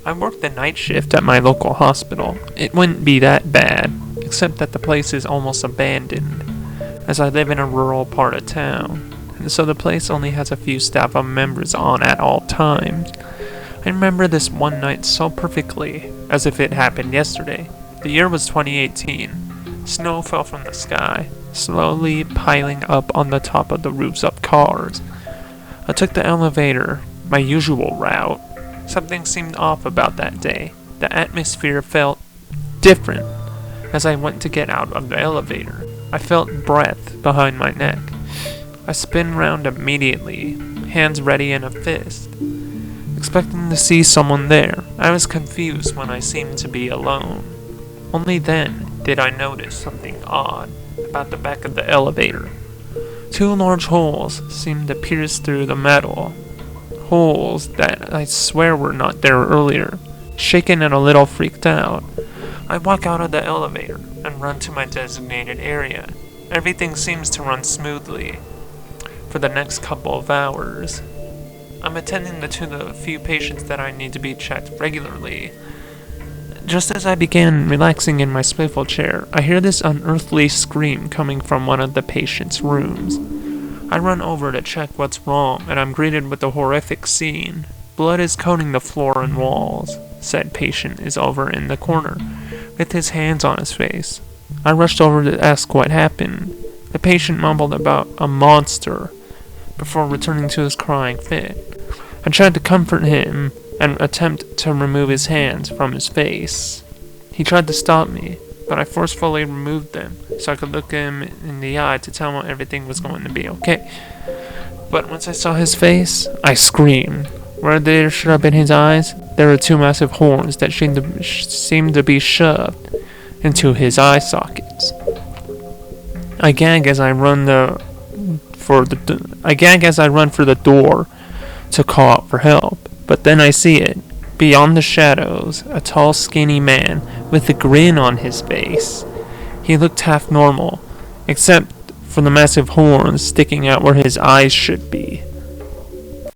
I work the night shift at my local hospital. It wouldn't be that bad, except that the place is almost abandoned, as I live in a rural part of town, and so the place only has a few staff members on at all times. I remember this one night so perfectly, as if it happened yesterday. The year was 2018. Snow fell from the sky, slowly piling up on the top of the roofs of cars. I took the elevator, my usual route. Something seemed off about that day. The atmosphere felt different. As I went to get out of the elevator, I felt breath behind my neck. I spun round immediately, hands ready in a fist, expecting to see someone there. I was confused when I seemed to be alone. Only then did I notice something odd about the back of the elevator. Two large holes seemed to pierce through the metal. Holes that I swear were not there earlier. Shaken and a little freaked out, I walk out of the elevator and run to my designated area. Everything seems to run smoothly for the next couple of hours. I'm attending to the few patients that I need to be checked regularly. Just as I began relaxing in my swivel chair, I hear this unearthly scream coming from one of the patient's rooms. I run over to check what's wrong, and I'm greeted with a horrific scene. Blood is coating the floor and walls. Said patient is over in the corner, with his hands on his face. I rushed over to ask what happened. The patient mumbled about a monster before returning to his crying fit. I tried to comfort him and attempt to remove his hands from his face. He tried to stop me, but I forcefully removed them so I could look him in the eye to tell him everything was going to be okay. But once I saw his face, I screamed. Where there should have been his eyes, there were two massive horns that seemed to be shoved into his eye sockets. I gag as I run for the door to call out for help. But then I see it. Beyond the shadows, a tall, skinny man with a grin on his face. He looked half normal, except for the massive horns sticking out where his eyes should be.